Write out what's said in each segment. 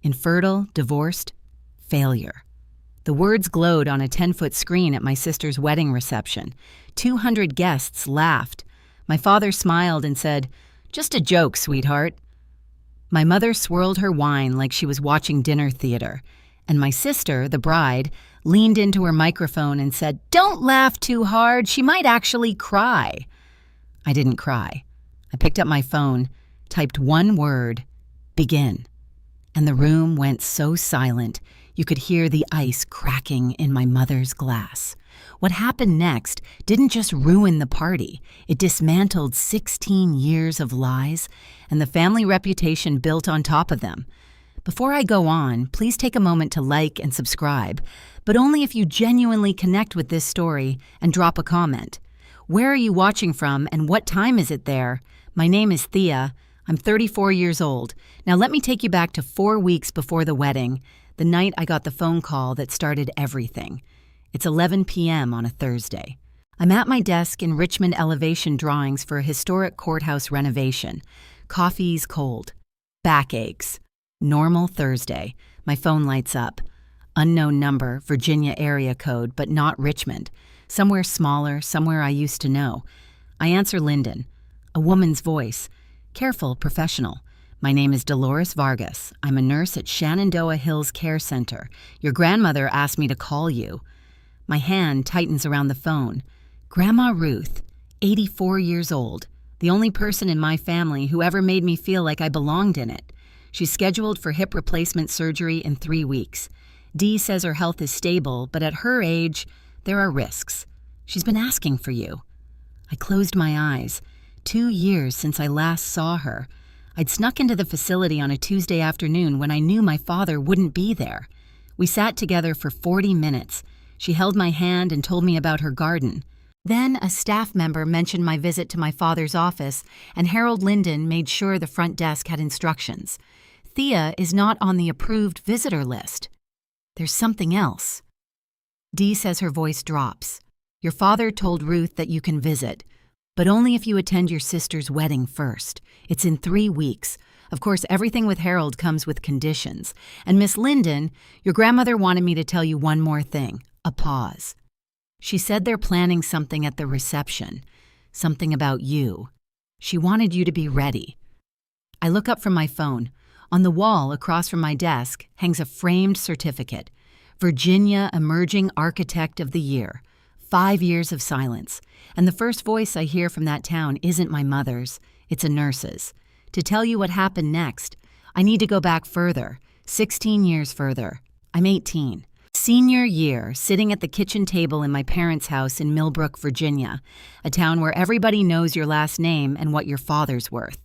Infertile, divorced, failure. The words glowed on a 10-foot screen at my sister's wedding reception. 200 guests laughed. My father smiled and said, "Just a joke, sweetheart." My mother swirled her wine like she was watching dinner theater, and my sister, the bride, leaned into her microphone and said, "Don't laugh too hard, she might actually cry." I didn't cry. I picked up my phone, typed one word, "begin," and the room went so silent you could hear the ice cracking in my mother's glass. What happened next didn't just ruin the party, it dismantled 16 years of lies and the family reputation built on top of them. Before I go on, please take a moment to like and subscribe, but only if you genuinely connect with this story and drop a comment. Where are you watching from and what time is it there? My name is Thea. I'm 34 years old. Now let me take you back to 4 weeks before the wedding, the night I got the phone call that started everything. It's 11 p.m. on a Thursday. I'm at my desk in Richmond elevation drawings for a historic courthouse renovation. Coffee's cold. Back aches. Normal Thursday. My phone lights up. Unknown number, Virginia area code, but not Richmond. Somewhere smaller, somewhere I used to know. I answer Lyndon. A woman's voice. Careful, professional. My name is Dolores Vargas. I'm a nurse at Shenandoah Hills Care Center. Your grandmother asked me to call you. My hand tightens around the phone. Grandma Ruth, 84 years old, the only person in my family who ever made me feel like I belonged in it. She's scheduled for hip replacement surgery in 3 weeks. Dee says her health is stable, but at her age, there are risks. She's been asking for you. I closed my eyes. 2 years since I last saw her. I'd snuck into the facility on a Tuesday afternoon when I knew my father wouldn't be there. We sat together for 40 minutes. She held my hand and told me about her garden. Then a staff member mentioned my visit to my father's office, and Harold Lyndon made sure the front desk had instructions. Thea is not on the approved visitor list. There's something else. Dee says her voice drops. Your father told Ruth that you can visit, but only if you attend your sister's wedding first. It's in 3 weeks. Of course, everything with Harold comes with conditions. And Miss Lyndon, your grandmother wanted me to tell you one more thing. A pause. She said they're planning something at the reception. Something about you. She wanted you to be ready. I look up from my phone. On the wall across from my desk hangs a framed certificate. Virginia Emerging Architect of the Year. 5 years of silence. And the first voice I hear from that town isn't my mother's. It's a nurse's. To tell you what happened next, I need to go back further. 16 years further. I'm 18. Senior year, sitting at the kitchen table in my parents' house in Millbrook, Virginia, a town where everybody knows your last name and what your father's worth.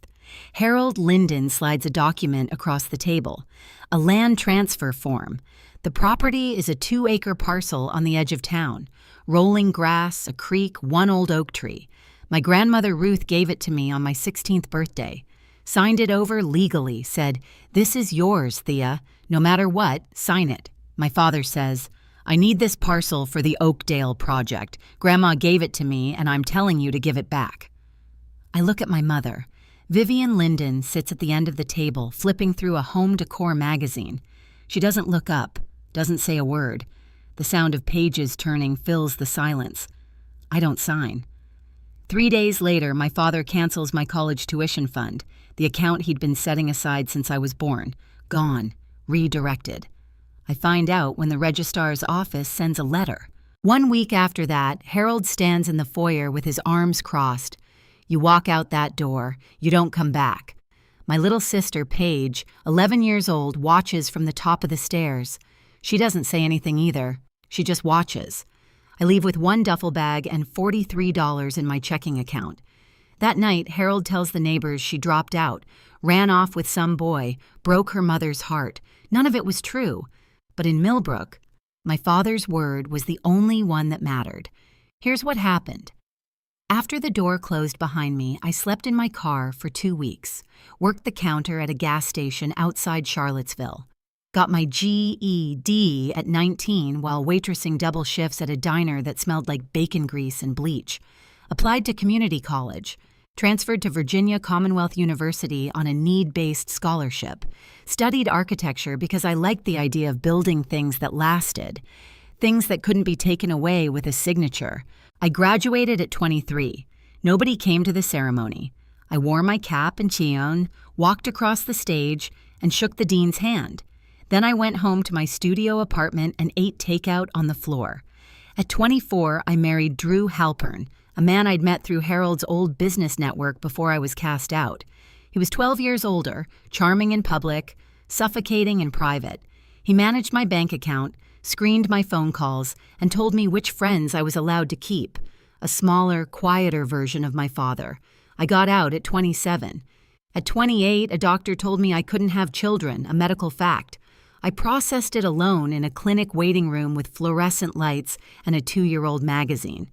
Harold Lyndon slides a document across the table. A land transfer form. The property is a 2-acre parcel on the edge of town. Rolling grass, a creek, one old oak tree. My grandmother Ruth gave it to me on my 16th birthday. Signed it over legally, said, "This is yours, Thea. No matter what, sign it." My father says, "I need this parcel for the Oakdale project. Grandma gave it to me, and I'm telling you to give it back." I look at my mother. Vivian Lyndon sits at the end of the table, flipping through a home decor magazine. She doesn't look up, doesn't say a word. The sound of pages turning fills the silence. I don't sign. 3 days later, my father cancels my college tuition fund, the account he'd been setting aside since I was born. Gone. Redirected. I find out when the registrar's office sends a letter. 1 week after that, Harold stands in the foyer with his arms crossed. You walk out that door. You don't come back. My little sister, Paige, 11 years old, watches from the top of the stairs. She doesn't say anything either. She just watches. I leave with 1 duffel bag and $43 in my checking account. That night, Harold tells the neighbors she dropped out, ran off with some boy, broke her mother's heart. None of it was true. But in Millbrook, my father's word was the only one that mattered. Here's what happened. After the door closed behind me, I slept in my car for 2 weeks, worked the counter at a gas station outside Charlottesville, got my GED at 19 while waitressing double shifts at a diner that smelled like bacon grease and bleach, applied to community college, Transferred to Virginia Commonwealth University on a need-based scholarship. Studied architecture because I liked the idea of building things that lasted. Things that couldn't be taken away with a signature. I graduated at 23. Nobody came to the ceremony. I wore my cap and chignon, walked across the stage, and shook the dean's hand. Then I went home to my studio apartment and ate takeout on the floor. At 24, I married Drew Halpern, a man I'd met through Harold's old business network before I was cast out. He was 12 years older, charming in public, suffocating in private. He managed my bank account, screened my phone calls, and told me which friends I was allowed to keep. A smaller, quieter version of my father. I got out at 27. At 28, a doctor told me I couldn't have children, a medical fact. I processed it alone in a clinic waiting room with fluorescent lights and a 2-year-old magazine.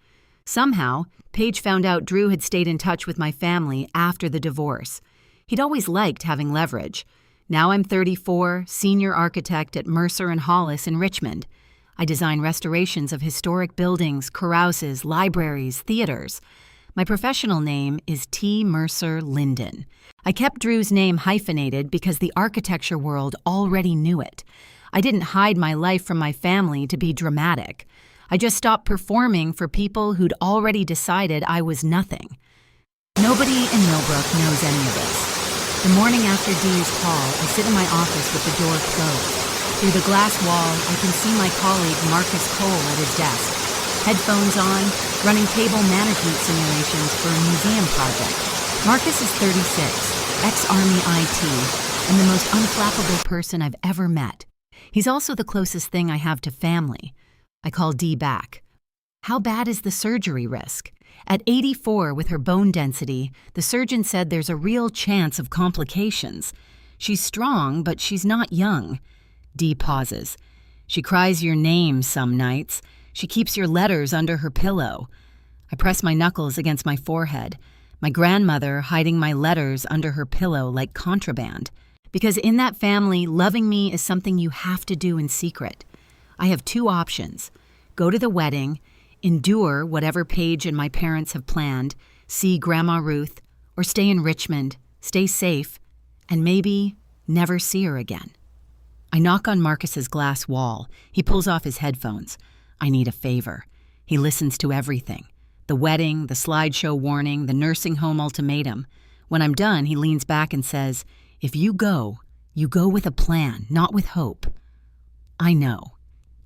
Somehow, Paige found out Drew had stayed in touch with my family after the divorce. He'd always liked having leverage. Now I'm 34, senior architect at Mercer and Hollis in Richmond. I design restorations of historic buildings, carouses, libraries, theaters. My professional name is T. Mercer Linden. I kept Drew's name hyphenated because the architecture world already knew it. I didn't hide my life from my family to be dramatic. I just stopped performing for people who'd already decided I was nothing. Nobody in Millbrook knows any of this. The morning after Dee's call, I sit in my office with the door closed. Through the glass wall, I can see my colleague Marcus Cole at his desk. Headphones on, running table management simulations for a museum project. Marcus is 36, ex-Army IT, and the most unflappable person I've ever met. He's also the closest thing I have to family. I call Dee back. How bad is the surgery risk? At 84 with her bone density, the surgeon said there's a real chance of complications. She's strong, but she's not young. Dee pauses. She cries your name some nights. She keeps your letters under her pillow. I press my knuckles against my forehead, my grandmother hiding my letters under her pillow like contraband. Because in that family, loving me is something you have to do in secret. I have 2 options. Go to the wedding, endure whatever Paige and my parents have planned, see Grandma Ruth, or stay in Richmond, stay safe, and maybe never see her again. I knock on Marcus's glass wall. He pulls off his headphones. I need a favor. He listens to everything. The wedding, the slideshow warning, the nursing home ultimatum. When I'm done, he leans back and says, "If you go with a plan, not with hope." I know.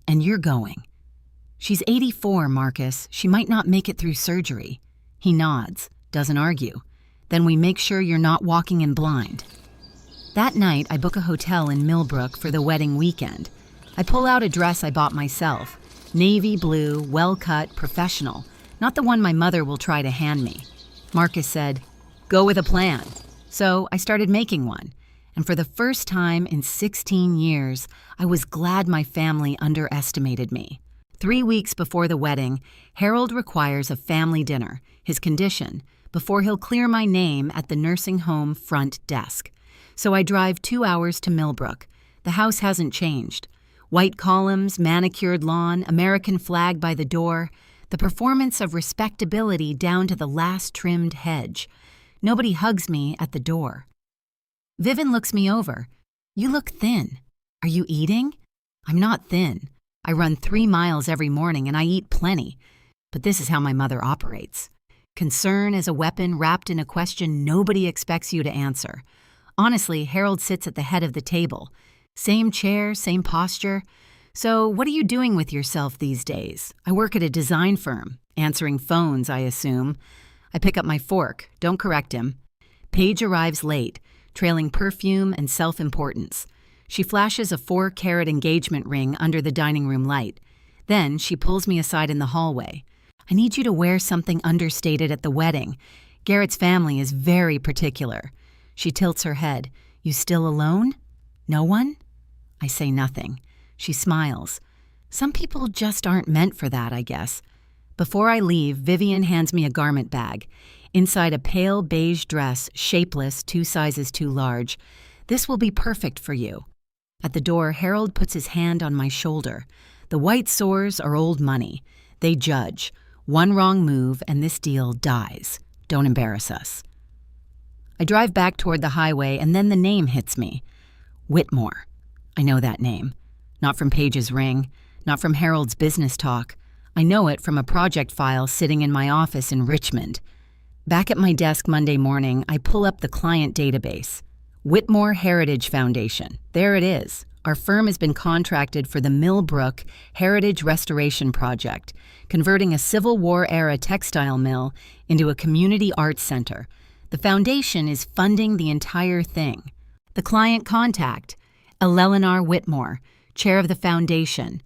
And you're going. She's 84, Marcus. She might not make it through surgery. He nods, doesn't argue. Then we make sure you're not walking in blind. That night, I book a hotel in Millbrook for the wedding weekend. I pull out a dress I bought myself. Navy blue, well-cut, professional. Not the one my mother will try to hand me. Marcus said, "Go with a plan." So I started making one. And for the first time in 16 years, I was glad my family underestimated me. 3 weeks before the wedding, Harold requires a family dinner, his condition, before he'll clear my name at the nursing home front desk. So I drive 2 hours to Millbrook. The house hasn't changed. White columns, manicured lawn, American flag by the door, the performance of respectability down to the last trimmed hedge. Nobody hugs me at the door. Vivian looks me over. "You look thin. Are you eating?" I'm not thin. I run 3 miles every morning and I eat plenty. But this is how my mother operates. Concern as a weapon wrapped in a question nobody expects you to answer. Honestly, Harold sits at the head of the table. Same chair, same posture. "So what are you doing with yourself these days?" "I work at a design firm." Answering phones, I assume. I pick up my fork. Don't correct him. Paige arrives late, trailing perfume and self-importance. She flashes a 4-carat engagement ring under the dining room light. Then she pulls me aside in the hallway. "I need you to wear something understated at the wedding. Garrett's family is very particular." She tilts her head. "You still alone? No one?" I say nothing. She smiles. Some people just aren't meant for that, I guess. Before I leave, Vivian hands me a garment bag. Inside a pale beige dress, shapeless, 2 sizes too large. "This will be perfect for you." At the door, Harold puts his hand on my shoulder. The white sores are old money. They judge. One wrong move and this deal dies. Don't embarrass us. I drive back toward the highway, and then the name hits me. Whitmore. I know that name. Not from Paige's Ring, not from Harold's business talk. I know it from a project file sitting in my office in Richmond. Back at my desk Monday morning, I pull up the client database. Whitmore Heritage Foundation. There it is. Our firm has been contracted for the Millbrook Heritage Restoration Project, converting a Civil War-era textile mill into a community arts center. The foundation is funding the entire thing. The client contact, Eleanor Whitmore, chair of the foundation,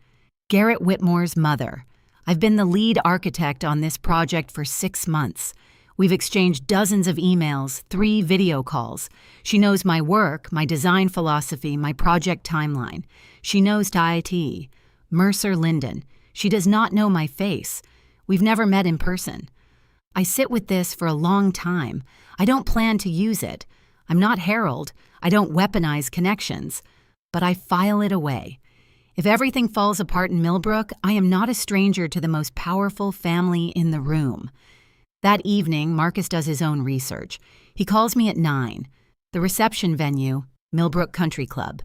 Garrett Whitmore's mother. I've been the lead architect on this project for 6 months. We've exchanged dozens of emails, 3 video calls. She knows my work, my design philosophy, my project timeline. She knows IT. Mercer Linden. She does not know my face. We've never met in person. I sit with this for a long time. I don't plan to use it. I'm not Harold. I don't weaponize connections. But I file it away. If everything falls apart in Millbrook, I am not a stranger to the most powerful family in the room. That evening, Marcus does his own research. He calls me at 9. The reception venue, Millbrook Country Club.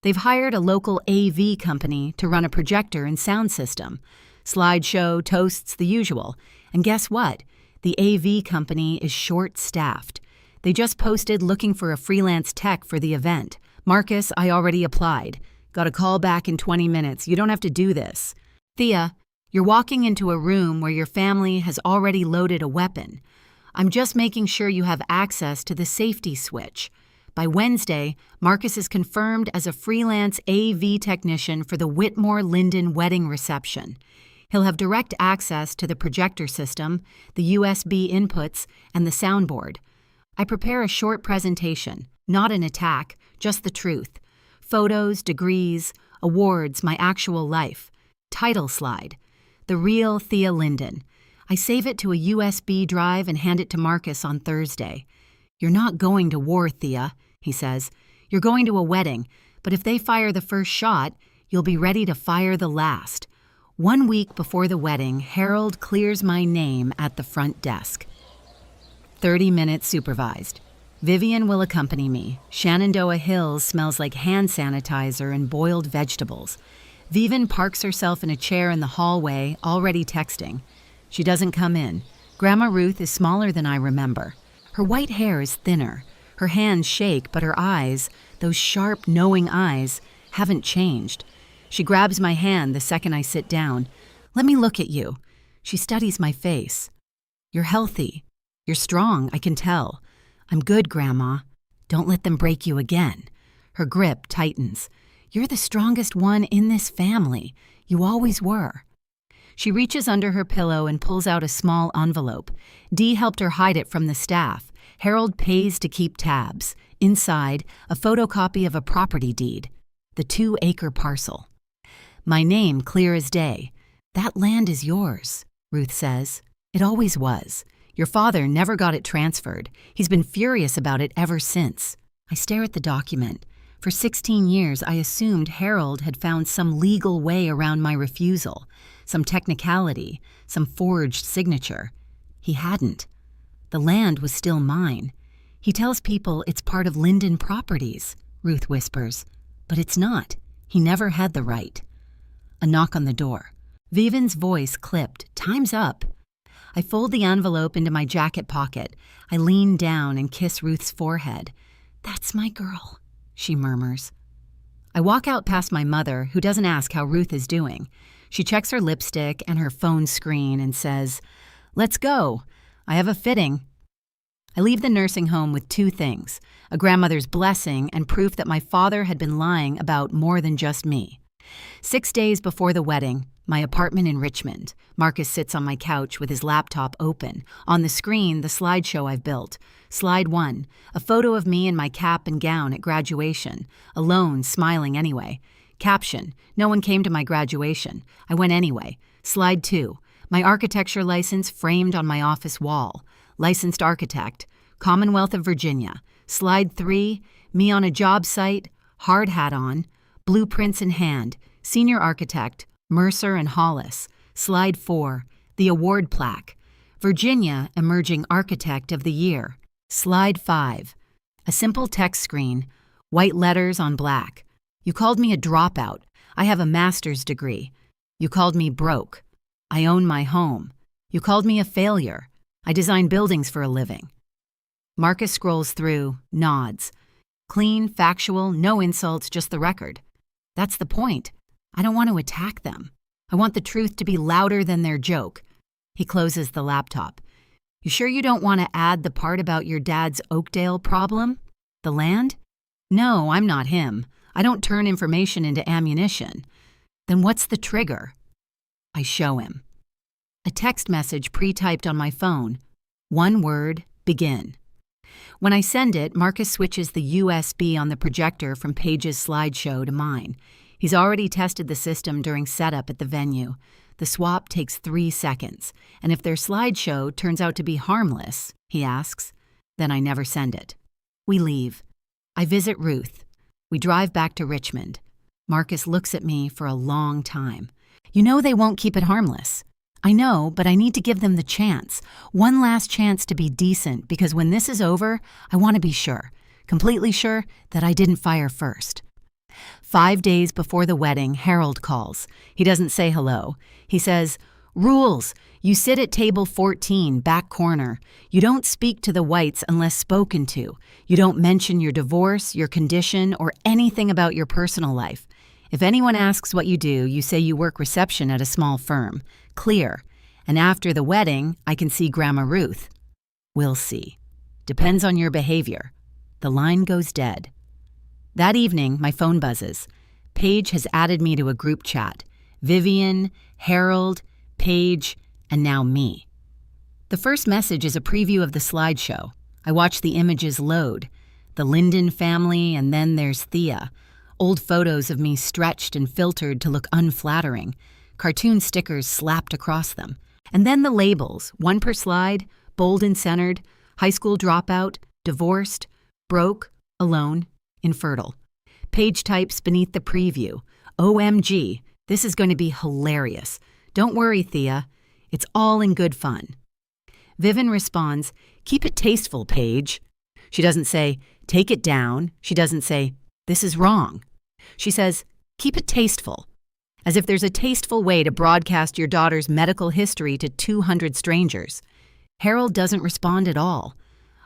They've hired a local AV company to run a projector and sound system. Slideshow, toasts, the usual. And guess what? The AV company is short-staffed. They just posted looking for a freelance tech for the event. Marcus, I already applied. Got a call back in 20 minutes. You don't have to do this. Thea, you're walking into a room where your family has already loaded a weapon. I'm just making sure you have access to the safety switch. By Wednesday, Marcus is confirmed as a freelance AV technician for the Whitmore Linden wedding reception. He'll have direct access to the projector system, the USB inputs, and the soundboard. I prepare a short presentation, not an attack, just the truth. Photos, degrees, awards, my actual life. Title slide. The real Thea Linden. I save it to a USB drive and hand it to Marcus on Thursday. You're not going to war, Thea, he says. You're going to a wedding, but if they fire the first shot, you'll be ready to fire the last. 1 week before the wedding, Harold clears my name at the front desk. 30 minutes supervised. Vivian will accompany me. Shenandoah Hills smells like hand sanitizer and boiled vegetables. Vivian parks herself in a chair in the hallway, already texting. She doesn't come in. Grandma Ruth is smaller than I remember. Her white hair is thinner. Her hands shake, but her eyes, those sharp, knowing eyes, haven't changed. She grabs my hand the second I sit down. Let me look at you. She studies my face. You're healthy. You're strong, I can tell. I'm good, Grandma. Don't let them break you again. Her grip tightens. You're the strongest one in this family. You always were. She reaches under her pillow and pulls out a small envelope. Dee helped her hide it from the staff. Harold pays to keep tabs. Inside, a photocopy of a property deed. The 2-acre parcel. My name clear as day. That land is yours, Ruth says. It always was. Your father never got it transferred. He's been furious about it ever since. I stare at the document. For 16 years, I assumed Harold had found some legal way around my refusal, some technicality, some forged signature. He hadn't. The land was still mine. He tells people it's part of Linden Properties, Ruth whispers. But it's not. He never had the right. A knock on the door. Vivian's voice clipped. Time's up. I fold the envelope into my jacket pocket. I lean down and kiss Ruth's forehead. That's my girl, she murmurs. I walk out past my mother, who doesn't ask how Ruth is doing. She checks her lipstick and her phone screen and says, "Let's go. I have a fitting." I leave the nursing home with 2 things, a grandmother's blessing and proof that my father had been lying about more than just me. 6 days before the wedding, my apartment in Richmond. Marcus sits on my couch with his laptop open. On the screen, the slideshow I've built. Slide 1, a photo of me in my cap and gown at graduation, alone, smiling anyway. Caption, no one came to my graduation. I went anyway. Slide 2, my architecture license framed on my office wall. Licensed architect, Commonwealth of Virginia. Slide 3, me on a job site, hard hat on, blueprints in hand, senior architect, Mercer and Hollis. Slide 4, the award plaque. Virginia Emerging Architect of the Year. Slide 5. A simple text screen, white letters on black. You called me a dropout. I have a master's degree. You called me broke. I own my home. You called me a failure. I design buildings for a living. Marcus scrolls through, nods. Clean, factual, no insults, just the record. That's the point. I don't want to attack them. I want the truth to be louder than their joke. He closes the laptop. You sure you don't want to add the part about your dad's Oakdale problem? The land? No, I'm not him. I don't turn information into ammunition. Then what's the trigger? I show him. A text message pre-typed on my phone. One word, begin. When I send it, Marcus switches the USB on the projector from Paige's slideshow to mine. He's already tested the system during setup at the venue. The swap takes 3 seconds, and if their slideshow turns out to be harmless, he asks, then I never send it. We leave. I visit Ruth. We drive back to Richmond. Marcus looks at me for a long time. You know they won't keep it harmless. I know, but I need to give them the chance. One last chance to be decent, because when this is over, I want to be sure, completely sure, that I didn't fire first. 5 days before the wedding, Harold calls. He doesn't say hello. He says, "Rules. You sit at table 14, back corner. You don't speak to the whites unless spoken to. You don't mention your divorce, your condition, or anything about your personal life. If anyone asks what you do, you say you work reception at a small firm. Clear. And after the wedding, I can see Grandma Ruth." We'll see. Depends on your behavior. The line goes dead. That evening, my phone buzzes. Paige has added me to a group chat. Vivian, Harold, Paige, and now me. The first message is a preview of the slideshow. I watch the images load. The Linden family, and then there's Thea. Old photos of me stretched and filtered to look unflattering. Cartoon stickers slapped across them. And then the labels, one per slide, bold and centered, high school dropout, divorced, broke, alone, infertile. Paige types beneath the preview, "OMG, this is going to be hilarious. Don't worry, Thea. It's all in good fun." Vivian responds, "Keep it tasteful, Paige." She doesn't say, "Take it down." She doesn't say, "This is wrong." She says, "Keep it tasteful." As if there's a tasteful way to broadcast your daughter's medical history to 200 strangers. Harold doesn't respond at all.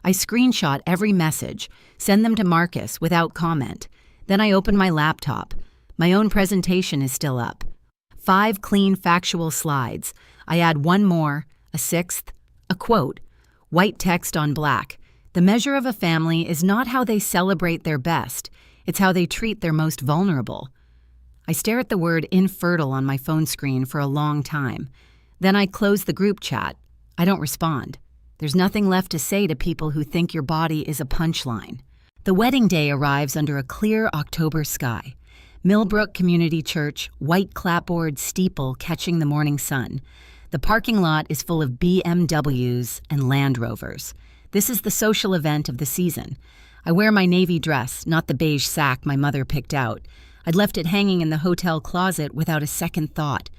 I screenshot every message, send them to Marcus without comment. Then I open my laptop. My own presentation is still up. 5 clean factual slides. I add one more, a 6th, a quote. White text on black. The measure of a family is not how they celebrate their best. It's how they treat their most vulnerable. I stare at the word infertile on my phone screen for a long time. Then I close the group chat. I don't respond. There's nothing left to say to people who think your body is a punchline. The wedding day arrives under a clear October sky. Millbrook Community Church, white clapboard steeple catching the morning sun. The parking lot is full of BMWs and Land Rovers. This is the social event of the season. I wear my navy dress, not the beige sack my mother picked out. I'd left it hanging in the hotel closet without a second thought.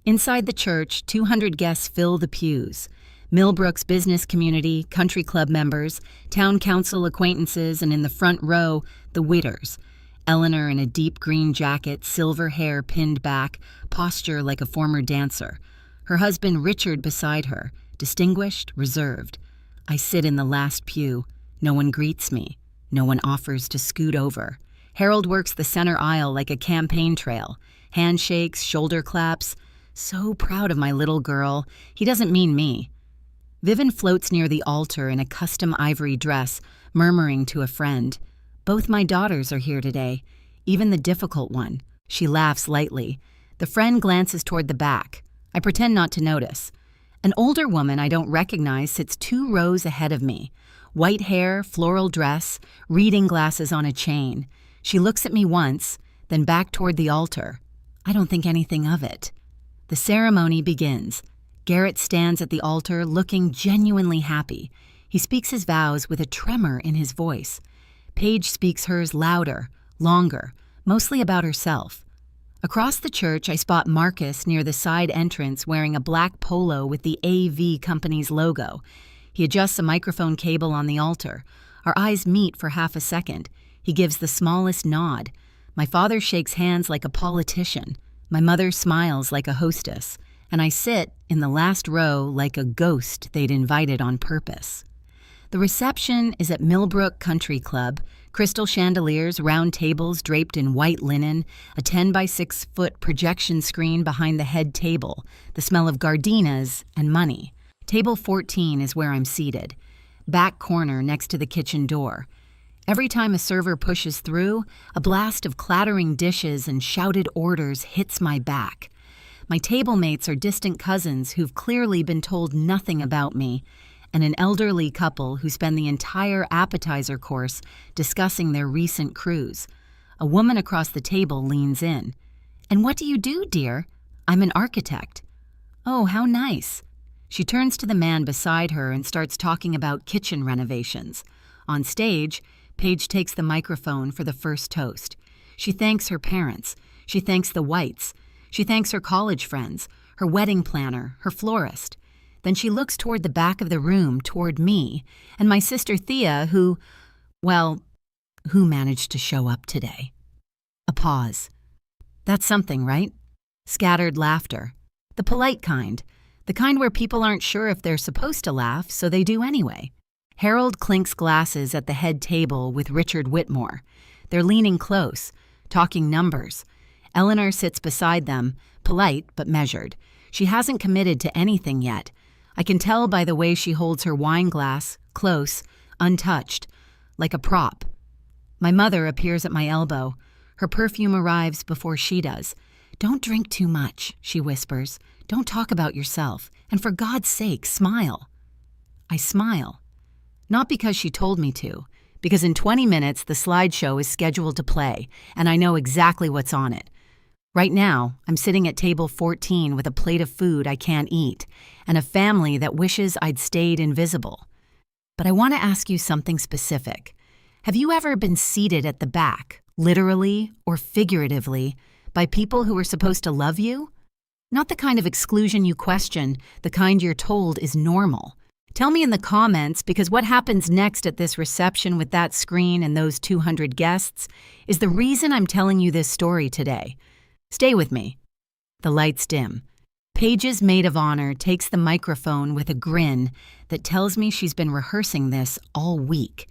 Inside the church, 200 guests fill the pews. Millbrook's business community, country club members, town council acquaintances, and in the front row, the Witters. Eleanor in a deep green jacket, silver hair pinned back, posture like a former dancer. Her husband Richard beside her, distinguished, reserved. I sit in the last pew. No one greets me. No one offers to scoot over. Harold works the center aisle like a campaign trail. Handshakes, shoulder claps. So proud of my little girl. He doesn't mean me. Vivian floats near the altar in a custom ivory dress, murmuring to a friend. Both my daughters are here today, even the difficult one. She laughs lightly. The friend glances toward the back. I pretend not to notice. An older woman I don't recognize sits 2 rows ahead of me. White hair, floral dress, reading glasses on a chain. She looks at me once, then back toward the altar. I don't think anything of it. The ceremony begins. Garrett stands at the altar looking genuinely happy. He speaks his vows with a tremor in his voice. Paige speaks hers louder, longer, mostly about herself. Across the church, I spot Marcus near the side entrance wearing a black polo with the AV company's logo. He adjusts a microphone cable on the altar. Our eyes meet for half a second. He gives the smallest nod. My father shakes hands like a politician. My mother smiles like a hostess. And I sit in the last row like a ghost they'd invited on purpose. The reception is at Millbrook Country Club. Crystal chandeliers, round tables draped in white linen, a 10 by 6 foot projection screen behind the head table, the smell of gardenias and money. Table 14 is where I'm seated, back corner next to the kitchen door. Every time a server pushes through, a blast of clattering dishes and shouted orders hits my back. My table mates are distant cousins who've clearly been told nothing about me, and an elderly couple who spend the entire appetizer course discussing their recent cruise. A woman across the table leans in. "And what do you do, dear?" "I'm an architect." "Oh, how nice." She turns to the man beside her and starts talking about kitchen renovations. On stage, Paige takes the microphone for the first toast. She thanks her parents. She thanks the Whites. She thanks her college friends, her wedding planner, her florist. Then she looks toward the back of the room, toward me, and my sister Thea, who managed to show up today. A pause. That's something, right? Scattered laughter. The polite kind. The kind where people aren't sure if they're supposed to laugh, so they do anyway. Harold clinks glasses at the head table with Richard Whitmore. They're leaning close, talking numbers. Eleanor sits beside them, polite but measured. She hasn't committed to anything yet. I can tell by the way she holds her wine glass, close, untouched, like a prop. My mother appears at my elbow. Her perfume arrives before she does. "Don't drink too much," she whispers. "Don't talk about yourself. And for God's sake, smile." I smile. Not because she told me to, because in 20 minutes the slideshow is scheduled to play, and I know exactly what's on it. Right now, I'm sitting at table 14 with a plate of food I can't eat, and a family that wishes I'd stayed invisible. But I want to ask you something specific. Have you ever been seated at the back, literally or figuratively, by people who were supposed to love you? Not the kind of exclusion you question, the kind you're told is normal. Tell me in the comments, because what happens next at this reception with that screen and those 200 guests is the reason I'm telling you this story today. Stay with me. The lights dim. Paige's maid of honor takes the microphone with a grin that tells me she's been rehearsing this all week.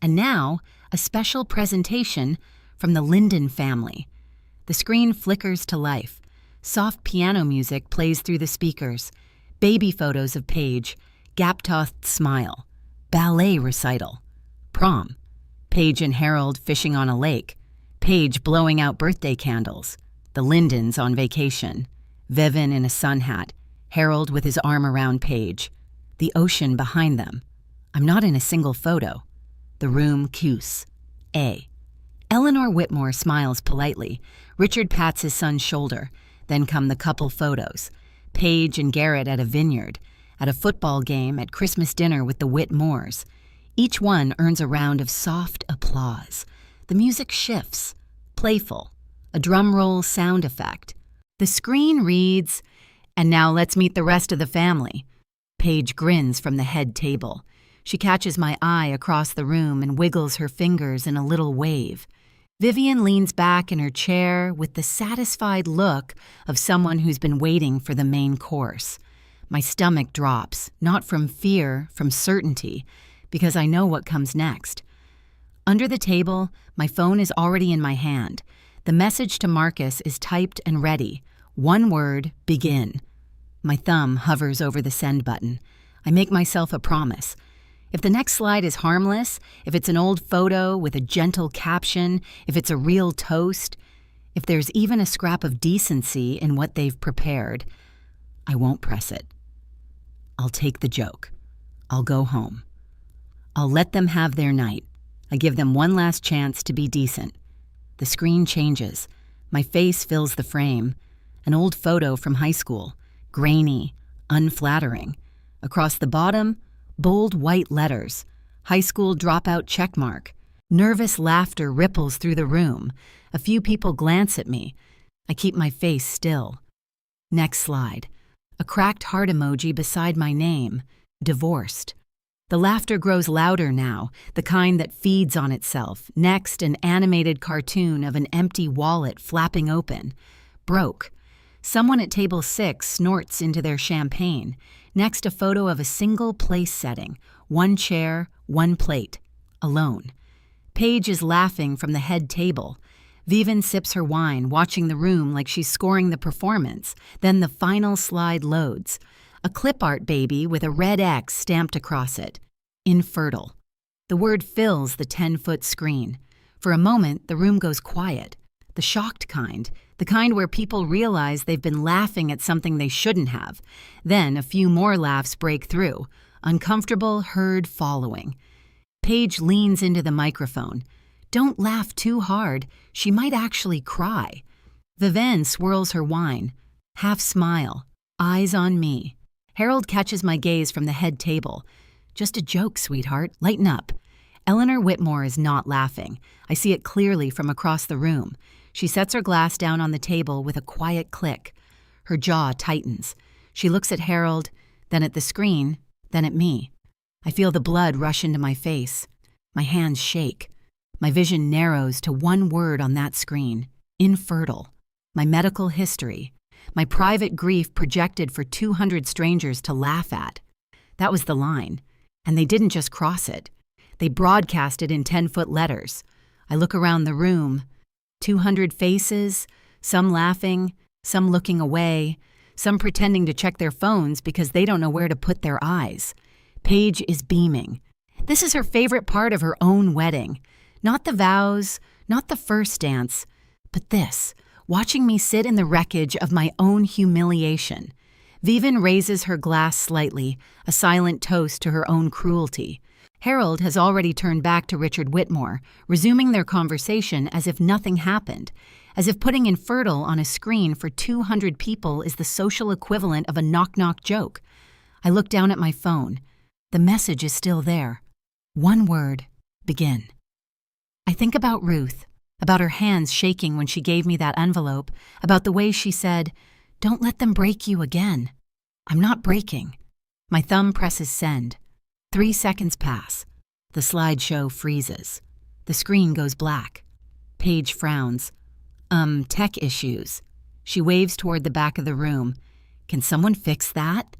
And now, a special presentation from the Linden family. The screen flickers to life. Soft piano music plays through the speakers. Baby photos of Paige. Gap-toothed smile. Ballet recital. Prom. Paige and Harold fishing on a lake. Paige blowing out birthday candles. The Lindens on vacation. Vivin in a sun hat. Harold with his arm around Paige. The ocean behind them. I'm not in a single photo. The room cuse. A. Eleanor Whitmore smiles politely. Richard pats his son's shoulder. Then come the couple photos. Paige and Garrett at a vineyard. At a football game, at Christmas dinner with the Whitmores. Each one earns a round of soft applause. The music shifts. Playful. A drum roll sound effect. The screen reads, "And now let's meet the rest of the family." Paige grins from the head table. She catches my eye across the room and wiggles her fingers in a little wave. Vivian leans back in her chair with the satisfied look of someone who's been waiting for the main course. My stomach drops, not from fear, from certainty, because I know what comes next. Under the table, my phone is already in my hand. The message to Marcus is typed and ready. One word, begin. My thumb hovers over the send button. I make myself a promise. If the next slide is harmless, if it's an old photo with a gentle caption, if it's a real toast, if there's even a scrap of decency in what they've prepared, I won't press it. I'll take the joke. I'll go home. I'll let them have their night. I give them one last chance to be decent. The screen changes. My face fills the frame. An old photo from high school. Grainy, unflattering. Across the bottom, bold white letters. High school dropout checkmark. Nervous laughter ripples through the room. A few people glance at me. I keep my face still. Next slide. A cracked heart emoji beside my name. Divorced. The laughter grows louder now, the kind that feeds on itself. Next, an animated cartoon of an empty wallet flapping open. Broke. Someone at table 6 snorts into their champagne. Next, a photo of a single place setting. One chair, one plate. Alone. Paige is laughing from the head table. Vivian sips her wine, watching the room like she's scoring the performance. Then the final slide loads. A clip art baby with a red X stamped across it. Infertile. The word fills the 10-foot screen. For a moment, the room goes quiet. The shocked kind. The kind where people realize they've been laughing at something they shouldn't have. Then a few more laughs break through. Uncomfortable herd following. Paige leans into the microphone. Don't laugh too hard. She might actually cry. Vivian swirls her wine. Half smile. Eyes on me. Harold catches my gaze from the head table. Just a joke, sweetheart. Lighten up. Eleanor Whitmore is not laughing. I see it clearly from across the room. She sets her glass down on the table with a quiet click. Her jaw tightens. She looks at Harold, then at the screen, then at me. I feel the blood rush into my face. My hands shake. My vision narrows to one word on that screen. Infertile. My medical history. My private grief projected for 200 strangers to laugh at. That was the line. And they didn't just cross it. They broadcast it in 10-foot letters. I look around the room. 200 faces, some laughing, some looking away, some pretending to check their phones because they don't know where to put their eyes. Paige is beaming. This is her favorite part of her own wedding. Not the vows, not the first dance, but this, watching me sit in the wreckage of my own humiliation. Vivian raises her glass slightly, a silent toast to her own cruelty. Harold has already turned back to Richard Whitmore, resuming their conversation as if nothing happened, as if putting infertile on a screen for 200 people is the social equivalent of a knock-knock joke. I look down at my phone. The message is still there. One word, begin. I think about Ruth, about her hands shaking when she gave me that envelope, about the way she said, "Don't let them break you again." I'm not breaking. My thumb presses send. 3 seconds pass. The slideshow freezes. The screen goes black. Paige frowns. Tech issues. She waves toward the back of the room. Can someone fix that?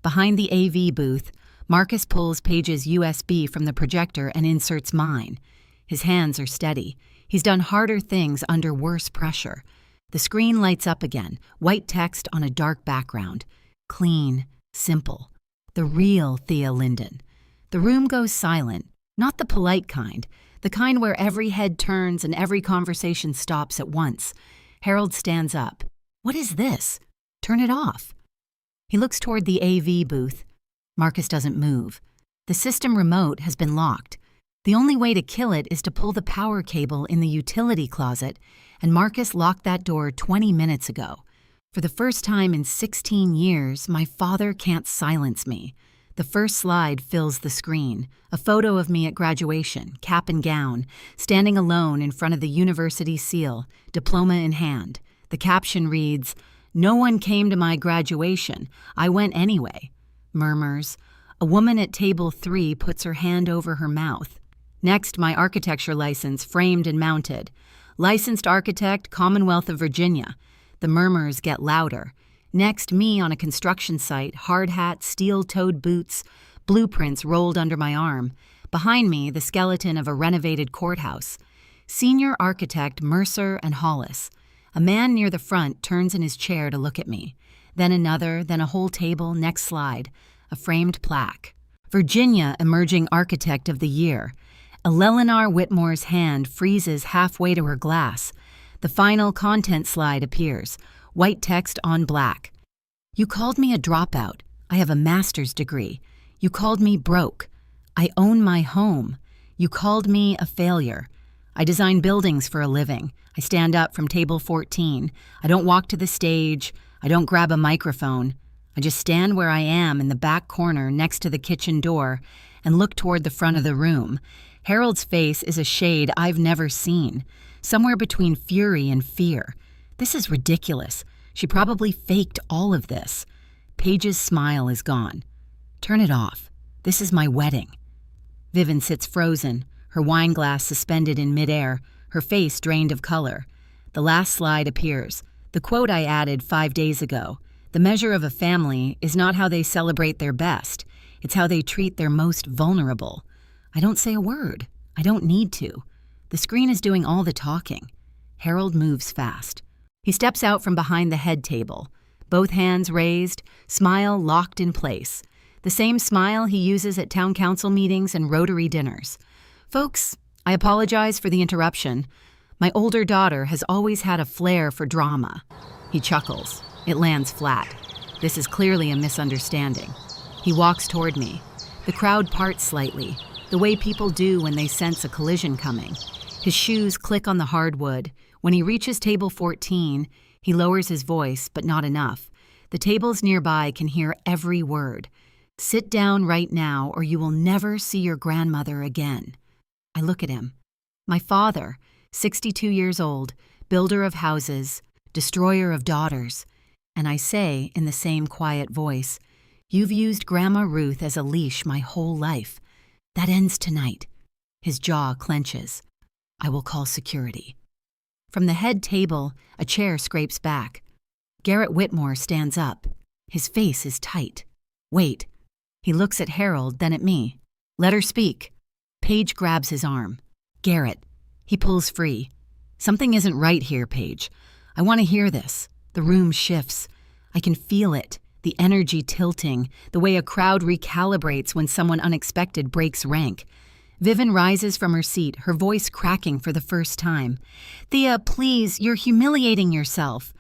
Behind the AV booth, Marcus pulls Paige's USB from the projector and inserts mine. His hands are steady. He's done harder things under worse pressure. The screen lights up again, white text on a dark background. Clean, simple. The real Thea Linden. The room goes silent, not the polite kind, the kind where every head turns and every conversation stops at once. Harold stands up. What is this? Turn it off. He looks toward the AV booth. Marcus doesn't move. The system remote has been locked. The only way to kill it is to pull the power cable in the utility closet, and Marcus locked that door 20 minutes ago. For the first time in 16 years, my father can't silence me. The first slide fills the screen, a photo of me at graduation, cap and gown, standing alone in front of the university seal, diploma in hand. The caption reads, "No one came to my graduation. I went anyway." Murmurs. A woman at table 3 puts her hand over her mouth. Next, my architecture license, framed and mounted. Licensed architect, Commonwealth of Virginia. The murmurs get louder. Next, me on a construction site, hard hat, steel-toed boots, blueprints rolled under my arm. Behind me, the skeleton of a renovated courthouse. Senior architect Mercer and Hollis. A man near the front turns in his chair to look at me. Then another, then a whole table, next slide. A framed plaque. Virginia Emerging Architect of the Year. Eleanor Whitmore's hand freezes halfway to her glass. The final content slide appears, white text on black. You called me a dropout. I have a master's degree. You called me broke. I own my home. You called me a failure. I design buildings for a living. I stand up from table 14. I don't walk to the stage. I don't grab a microphone. I just stand where I am in the back corner next to the kitchen door and look toward the front of the room. Harold's face is a shade I've never seen, somewhere between fury and fear. This is ridiculous. She probably faked all of this. Paige's smile is gone. Turn it off. This is my wedding. Vivian sits frozen, her wine glass suspended in midair, her face drained of color. The last slide appears. The quote I added 5 days ago. The measure of a family is not how they celebrate their best. It's how they treat their most vulnerable. I don't say a word. I don't need to. The screen is doing all the talking. Harold moves fast. He steps out from behind the head table, both hands raised, smile locked in place. The same smile he uses at town council meetings and Rotary dinners. Folks, I apologize for the interruption. My older daughter has always had a flair for drama. He chuckles. It lands flat. This is clearly a misunderstanding. He walks toward me. The crowd parts slightly, the way people do when they sense a collision coming. His shoes click on the hardwood. When he reaches table 14, he lowers his voice, but not enough. The tables nearby can hear every word. Sit down right now, or you will never see your grandmother again. I look at him. My father, 62 years old, builder of houses, destroyer of daughters. And I say, in the same quiet voice, you've used Grandma Ruth as a leash my whole life. That ends tonight. His jaw clenches. I will call security. From the head table, a chair scrapes back. Garrett Whitmore stands up. His face is tight. Wait. He looks at Harold, then at me. Let her speak. Paige grabs his arm. Garrett. He pulls free. Something isn't right here, Paige. I want to hear this. The room shifts. I can feel it, the energy tilting, the way a crowd recalibrates when someone unexpected breaks rank. Vivian rises from her seat, her voice cracking for the first time. Thea, please, you're humiliating yourself.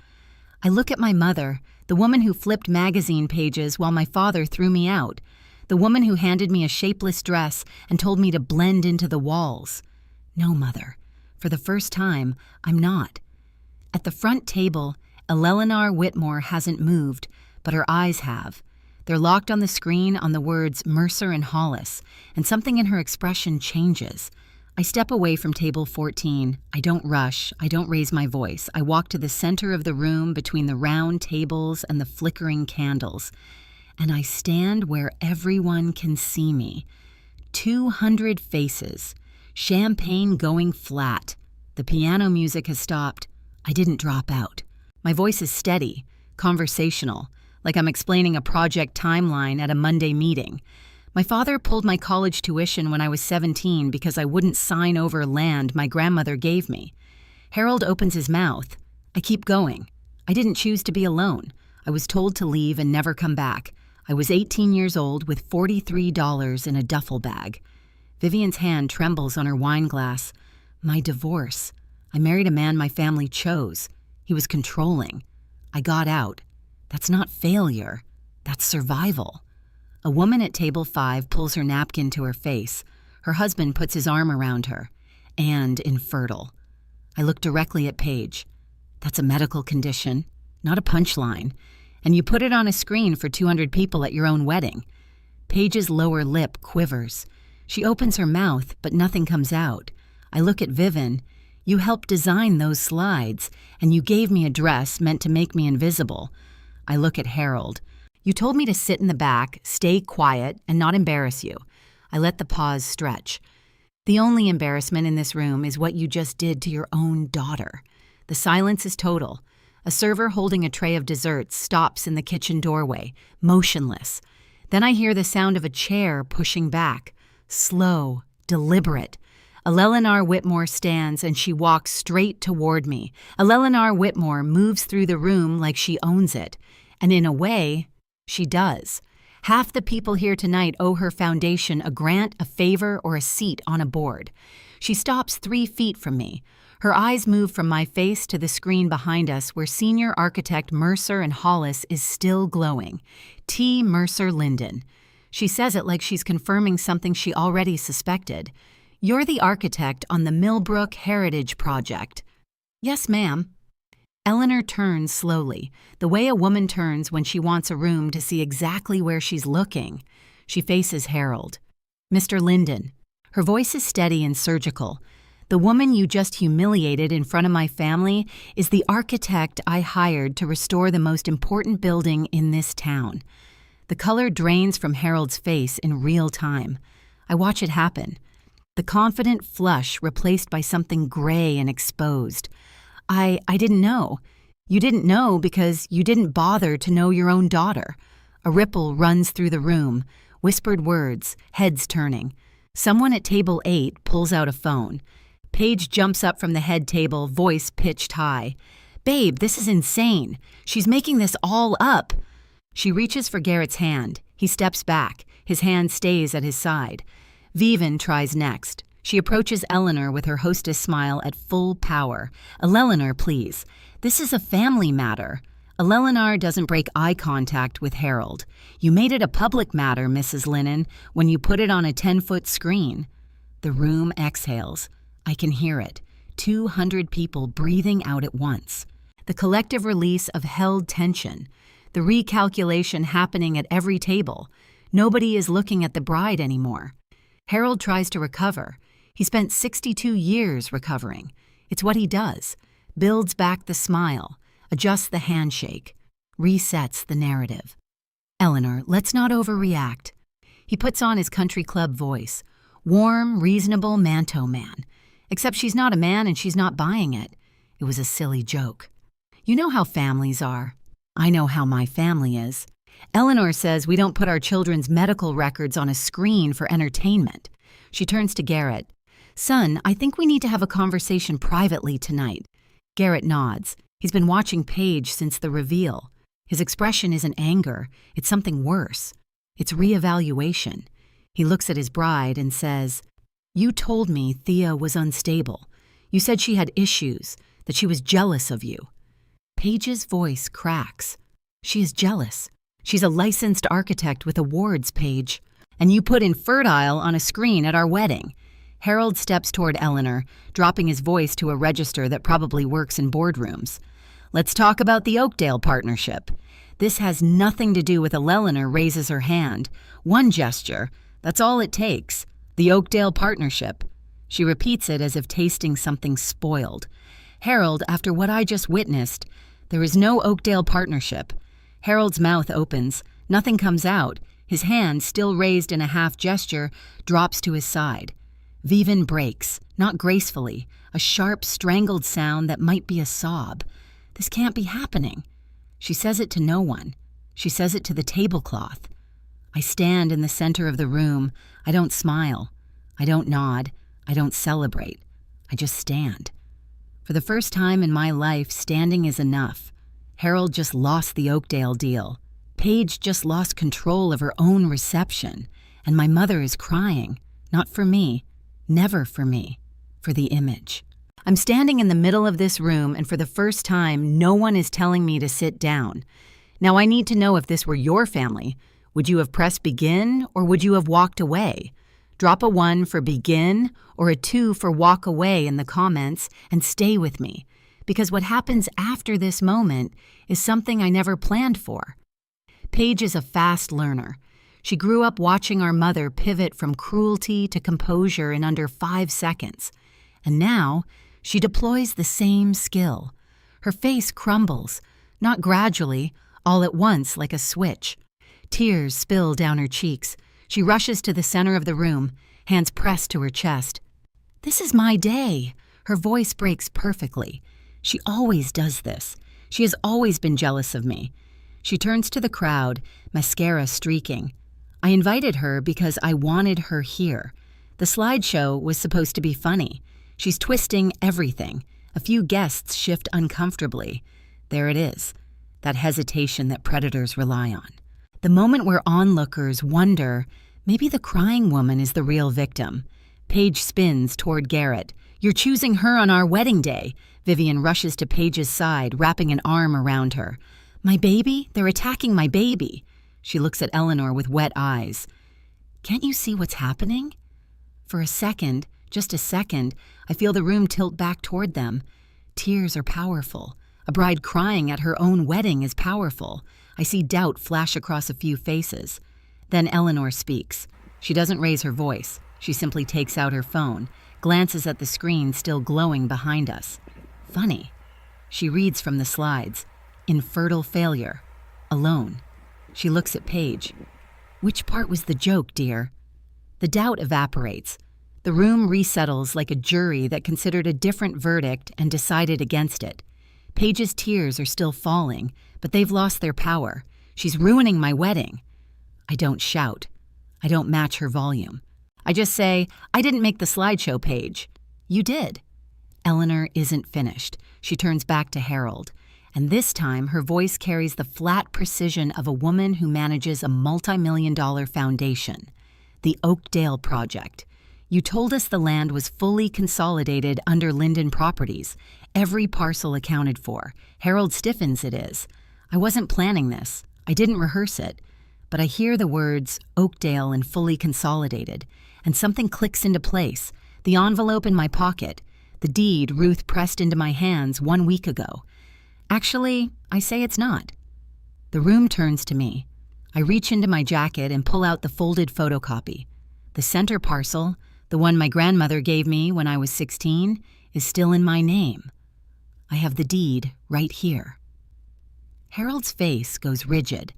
I look at my mother, the woman who flipped magazine pages while my father threw me out, the woman who handed me a shapeless dress and told me to blend into the walls. No, Mother. For the first time, I'm not. At the front table, Eleanor Whitmore hasn't moved, but her eyes have. They're locked on the screen on the words Mercer and Hollis, and something in her expression changes. I step away from table 14. I don't rush. I don't raise my voice. I walk to the center of the room between the round tables and the flickering candles. And I stand where everyone can see me. 200 faces. Champagne going flat. The piano music has stopped. I didn't drop out. My voice is steady, conversational, like I'm explaining a project timeline at a Monday meeting. My father pulled my college tuition when I was 17 because I wouldn't sign over land my grandmother gave me. Harold opens his mouth. I keep going. I didn't choose to be alone. I was told to leave and never come back. I was 18 years old with $43 in a duffel bag. Vivian's hand trembles on her wine glass. My divorce. I married a man my family chose. He was controlling. I got out. That's not failure. That's survival. A woman at table 5 pulls her napkin to her face. Her husband puts his arm around her. And infertile. I look directly at Paige. That's a medical condition, not a punchline. And you put it on a screen for 200 people at your own wedding. Paige's lower lip quivers. She opens her mouth, but nothing comes out. I look at Vivian. You helped design those slides, and you gave me a dress meant to make me invisible. I look at Harold. You told me to sit in the back, stay quiet, and not embarrass you. I let the pause stretch. The only embarrassment in this room is what you just did to your own daughter. The silence is total. A server holding a tray of desserts stops in the kitchen doorway, motionless. Then I hear the sound of a chair pushing back. Slow, deliberate. Eleanor Whitmore stands and she walks straight toward me. Eleanor Whitmore moves through the room like she owns it. And in a way, she does. Half the people here tonight owe her foundation a grant, a favor, or a seat on a board. She stops 3 feet from me. Her eyes move from my face to the screen behind us where senior architect Mercer and Hollis is still glowing. T. Mercer Linden. She says it like she's confirming something she already suspected. You're the architect on the Millbrook Heritage Project. Yes, ma'am. Eleanor turns slowly, the way a woman turns when she wants a room to see exactly where she's looking. She faces Harold. Mr. Linden. Her voice is steady and surgical. The woman you just humiliated in front of my family is the architect I hired to restore the most important building in this town. The color drains from Harold's face in real time. I watch it happen. The confident flush replaced by something gray and exposed. I didn't know. You didn't know because you didn't bother to know your own daughter. A ripple runs through the room, whispered words, heads turning. Someone at table 8 pulls out a phone. Paige jumps up from the head table, voice pitched high. "Babe, this is insane. She's making this all up." She reaches for Garrett's hand. He steps back. His hand stays at his side. Vivian tries next. She approaches Eleanor with her hostess smile at full power. "Eleanor, please. This is a family matter." Eleanor doesn't break eye contact with Harold. "You made it a public matter, Mrs. Lennon, when you put it on a 10-foot screen." The room exhales. I can hear it. 200 people breathing out at once. The collective release of held tension. The recalculation happening at every table. Nobody is looking at the bride anymore. Harold tries to recover. He spent 62 years recovering. It's what he does. Builds back the smile. Adjusts the handshake. Resets the narrative. "Eleanor, let's not overreact." He puts on his country club voice. Warm, reasonable Manto man. Except she's not a man and she's not buying it. It was a silly joke. "You know how families are. I know how my family is. Eleanor says we don't put our children's medical records on a screen for entertainment." She turns to Garrett. "Son, I think we need to have a conversation privately tonight." Garrett nods. He's been watching Paige since the reveal. His expression isn't anger. It's something worse. It's reevaluation. He looks at his bride and says, "You told me Thea was unstable. You said she had issues, that she was jealous of you." Paige's voice cracks. She is jealous. She's a licensed architect with awards, Paige. "And you put infertile on a screen at our wedding." Harold steps toward Eleanor, dropping his voice to a register that probably works in boardrooms. "Let's talk about the Oakdale partnership." This has nothing to do with Eleanor raises her hand. One gesture, that's all it takes. The Oakdale partnership. She repeats it as if tasting something spoiled. "Harold, after what I just witnessed, there is no Oakdale partnership." Harold's mouth opens. Nothing comes out. His hand, still raised in a half gesture, drops to his side. Vivian breaks, not gracefully, a sharp, strangled sound that might be a sob. This can't be happening. She says it to no one. She says it to the tablecloth. I stand in the center of the room. I don't smile. I don't nod. I don't celebrate. I just stand. For the first time in my life, standing is enough. Harold just lost the Oakdale deal. Paige just lost control of her own reception. And my mother is crying. Not for me. Never for me. For the image. I'm standing in the middle of this room, and for the first time, no one is telling me to sit down. Now I need to know if this were your family. Would you have pressed begin, or would you have walked away? Drop a 1 for begin, or a 2 for walk away in the comments, and stay with me. Because what happens after this moment is something I never planned for. Paige is a fast learner. She grew up watching our mother pivot from cruelty to composure in under 5 seconds. And now, she deploys the same skill. Her face crumbles, not gradually, all at once like a switch. Tears spill down her cheeks. She rushes to the center of the room, hands pressed to her chest. "This is my day." Her voice breaks perfectly. She always does this. She has always been jealous of me. She turns to the crowd, mascara streaking. I invited her because I wanted her here. The slideshow was supposed to be funny. She's twisting everything. A few guests shift uncomfortably. There it is, that hesitation that predators rely on. The moment where onlookers wonder, maybe the crying woman is the real victim. Paige spins toward Garrett. "You're choosing her on our wedding day." Vivian rushes to Paige's side, wrapping an arm around her. "My baby? They're attacking my baby." She looks at Eleanor with wet eyes. "Can't you see what's happening?" For a second, just a second, I feel the room tilt back toward them. Tears are powerful. A bride crying at her own wedding is powerful. I see doubt flash across a few faces. Then Eleanor speaks. She doesn't raise her voice. She simply takes out her phone, glances at the screen still glowing behind us. Funny. She reads from the slides. "Infertile failure. Alone. She looks at Paige. Which part was the joke, dear? The doubt evaporates. The room resettles like a jury that considered a different verdict and decided against it. Paige's tears are still falling, but they've lost their power. She's ruining my wedding. I don't shout. I don't match her volume. I just say, I didn't make the slideshow, Paige. You did. Eleanor isn't finished. She turns back to Harold. And this time, her voice carries the flat precision of a woman who manages a multi-million-dollar foundation. The Oakdale Project. You told us the land was fully consolidated under Linden Properties. Every parcel accounted for. Harold stiffens it is. I wasn't planning this. I didn't rehearse it. But I hear the words Oakdale and fully consolidated, and something clicks into place. The envelope in my pocket. The deed Ruth pressed into my hands 1 week ago. Actually, I say it's not. The room turns to me. I reach into my jacket and pull out the folded photocopy. The center parcel, the one my grandmother gave me when I was 16, is still in my name. I have the deed right here. Harold's face goes rigid.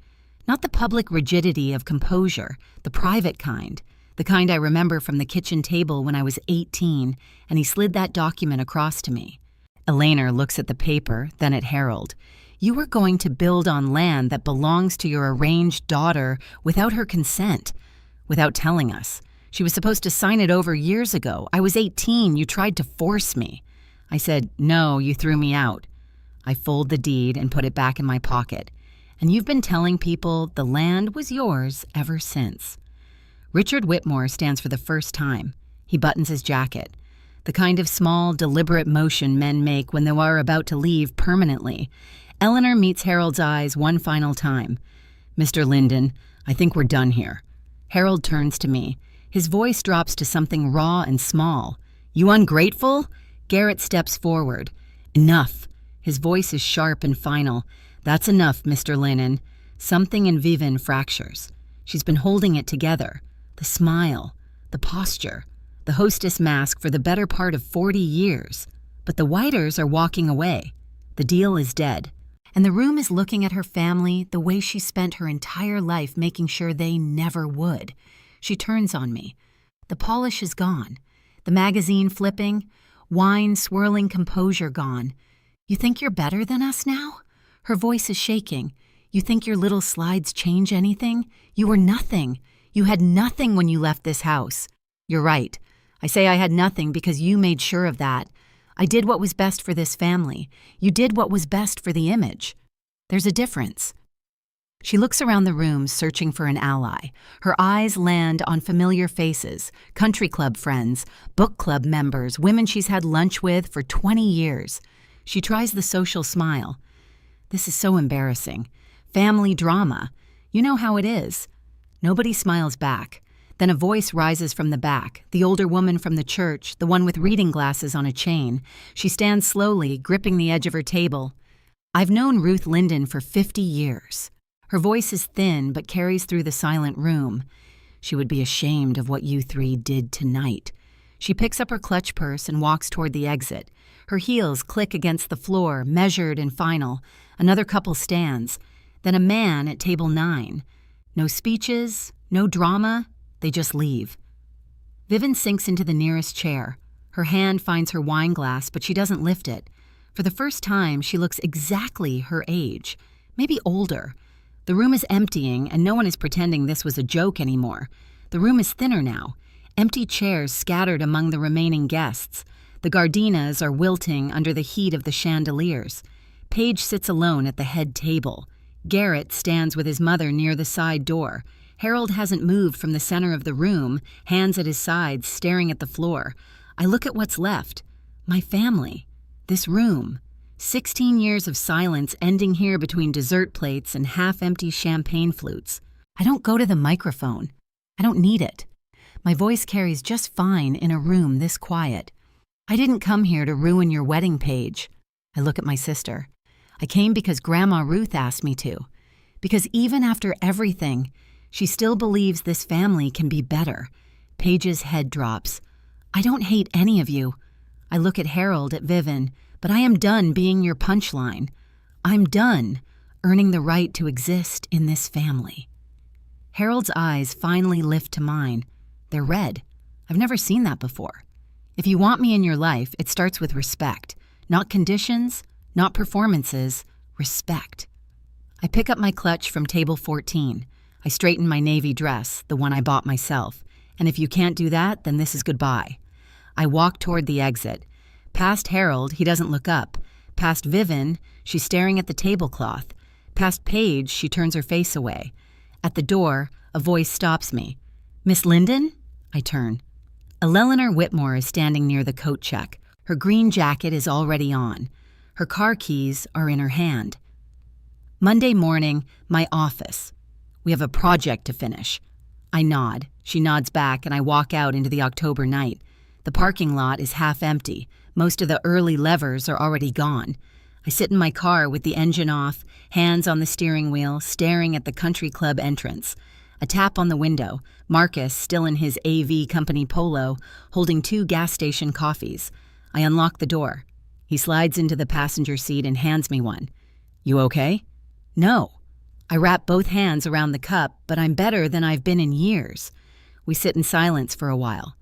Not the public rigidity of composure, the private kind, the kind I remember from the kitchen table when I was 18, and he slid that document across to me. Elena looks at the paper, then at Harold. You were going to build on land that belongs to your arranged daughter without her consent, without telling us. She was supposed to sign it over years ago. I was 18. You tried to force me. I said, no, you threw me out. I fold the deed and put it back in my pocket. And you've been telling people the land was yours ever since. Richard Whitmore stands for the first time. He buttons his jacket. The kind of small, deliberate motion men make when they are about to leave permanently. Eleanor meets Harold's eyes one final time. Mr. Linden, I think we're done here. Harold turns to me. His voice drops to something raw and small. You ungrateful? Garrett steps forward. Enough. His voice is sharp and final. That's enough, Mr. Linden. Something in Vivian fractures. She's been holding it together. The smile, the posture, the hostess mask for the better part of 40 years. But the Whiters are walking away. The deal is dead. And the room is looking at her family the way she spent her entire life making sure they never would. She turns on me. The polish is gone. The magazine flipping. Wine swirling composure gone. You think you're better than us now? Her voice is shaking. You think your little slides change anything? You were nothing. You had nothing when you left this house. You're right. I say I had nothing because you made sure of that. I did what was best for this family. You did what was best for the image. There's a difference. She looks around the room searching for an ally. Her eyes land on familiar faces, country club friends, book club members, women she's had lunch with for 20 years. She tries the social smile. This is so embarrassing. Family drama. You know how it is. Nobody smiles back. Then a voice rises from the back, the older woman from the church, the one with reading glasses on a chain. She stands slowly, gripping the edge of her table. I've known Ruth Linden for 50 years. Her voice is thin but carries through the silent room. She would be ashamed of what you three did tonight. She picks up her clutch purse and walks toward the exit. Her heels click against the floor, measured and final. Another couple stands. Then a man at table 9. No speeches, no drama. They just leave. Vivian sinks into the nearest chair. Her hand finds her wine glass, but she doesn't lift it. For the first time, she looks exactly her age, maybe older. The room is emptying, and no one is pretending this was a joke anymore. The room is thinner now, empty chairs scattered among the remaining guests. The gardinas are wilting under the heat of the chandeliers. Paige sits alone at the head table. Garrett stands with his mother near the side door. Harold hasn't moved from the center of the room, hands at his sides, staring at the floor. I look at what's left. My family. This room. 16 years of silence ending here between dessert plates and half-empty champagne flutes. I don't go to the microphone. I don't need it. My voice carries just fine in a room this quiet. I didn't come here to ruin your wedding, Paige. I look at my sister. I came because Grandma Ruth asked me to. Because even after everything, she still believes this family can be better. Paige's head drops. I don't hate any of you. I look at Harold, at Vivian, but I am done being your punchline. I'm done. earning the right to exist in this family. Harold's eyes finally lift to mine. They're red. I've never seen that before. If you want me in your life, it starts with respect. Not conditions, not performances, respect. I pick up my clutch from table 14. I straighten my navy dress, the one I bought myself. And if you can't do that, then this is goodbye. I walk toward the exit. Past Harold, he doesn't look up. Past Vivian, she's staring at the tablecloth. Past Paige, she turns her face away. At the door, a voice stops me. "Miss Linden?" I turn. Eleanor Whitmore is standing near the coat check. Her green jacket is already on. Her car keys are in her hand. Monday morning, my office. We have a project to finish. I nod. She nods back, and I walk out into the October night. The parking lot is half empty. Most of the early levers are already gone. I sit in my car with the engine off, hands on the steering wheel, staring at the country club entrance. A tap on the window. Marcus, still in his AV company polo, holding 2 gas station coffees. I unlock the door. He slides into the passenger seat and hands me one. "You okay?" "No." I wrap both hands around the cup, but I'm better than I've been in years. We sit in silence for a while.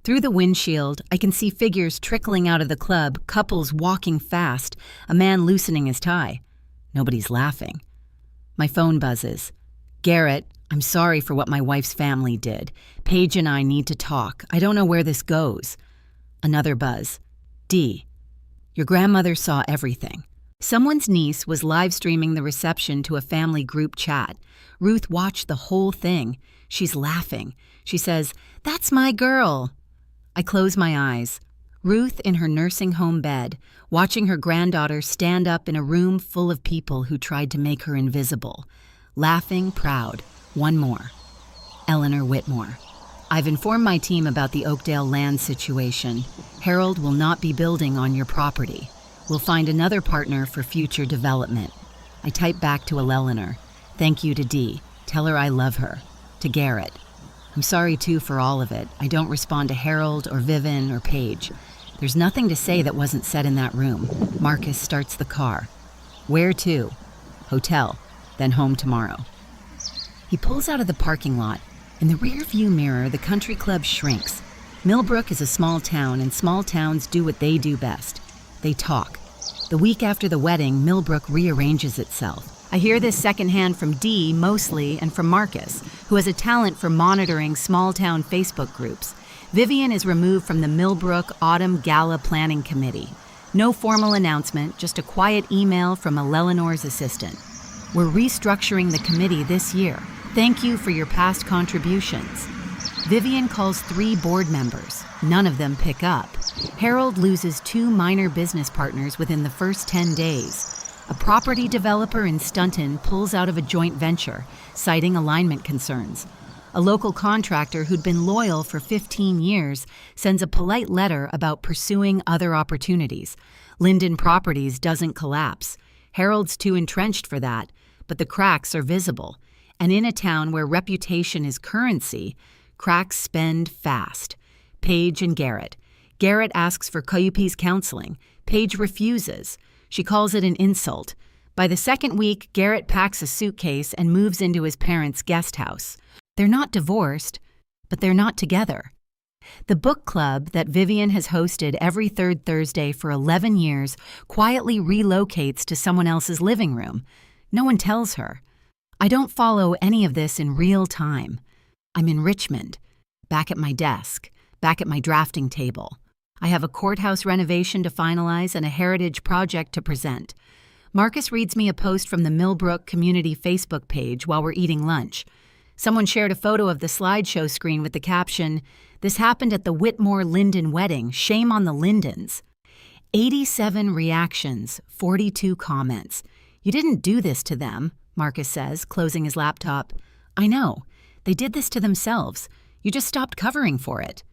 Through the windshield, I can see figures trickling out of the club, couples walking fast, a man loosening his tie. Nobody's laughing. My phone buzzes. "Garrett, I'm sorry for what my wife's family did. Paige and I need to talk. I don't know where this goes." Another buzz. "D, your grandmother saw everything." Someone's niece was live streaming the reception to a family group chat. Ruth watched the whole thing. She's laughing. She says, "That's my girl." I close my eyes. Ruth in her nursing home bed, watching her granddaughter stand up in a room full of people who tried to make her invisible. Laughing, proud. One more. Eleanor Whitmore. "I've informed my team about the Oakdale land situation. Harold will not be building on your property. We'll find another partner for future development." I type back to Eleanor. "Thank you to Dee. Tell her I love her." To Garrett. "I'm sorry too for all of it. I don't respond to Harold or Vivian or Paige. There's nothing to say that wasn't said in that room." Marcus starts the car. "Where to?" "Hotel, then home tomorrow." He pulls out of the parking lot. In the rear-view mirror, the country club shrinks. Millbrook is a small town, and small towns do what they do best. They talk. The week after the wedding, Millbrook rearranges itself. I hear this secondhand from Dee mostly, and from Marcus, who has a talent for monitoring small-town Facebook groups. Vivian is removed from the Millbrook Autumn Gala Planning Committee. No formal announcement, just a quiet email from Eleanor's assistant. "We're restructuring the committee this year. Thank you for your past contributions." Vivian calls 3 board members. None of them pick up. Harold loses 2 minor business partners within the first 10 days. A property developer in Stunton pulls out of a joint venture, citing alignment concerns. A local contractor who'd been loyal for 15 years sends a polite letter about pursuing other opportunities. Linden Properties doesn't collapse. Harold's too entrenched for that, but the cracks are visible. And in a town where reputation is currency, cracks spend fast. Paige and Garrett. Garrett asks for Cayupi's counseling. Paige refuses. She calls it an insult. By the second week, Garrett packs a suitcase and moves into his parents' guest house. They're not divorced, but they're not together. The book club that Vivian has hosted every third Thursday for 11 years quietly relocates to someone else's living room. No one tells her. I don't follow any of this in real time. I'm in Richmond, back at my desk, back at my drafting table. I have a courthouse renovation to finalize and a heritage project to present. Marcus reads me a post from the Millbrook Community Facebook page while we're eating lunch. Someone shared a photo of the slideshow screen with the caption, "This happened at the Whitmore Linden wedding. Shame on the Lindens." 87 reactions, 42 comments. "You didn't do this to them," Marcus says, closing his laptop. "I know. They did this to themselves. You just stopped covering for it."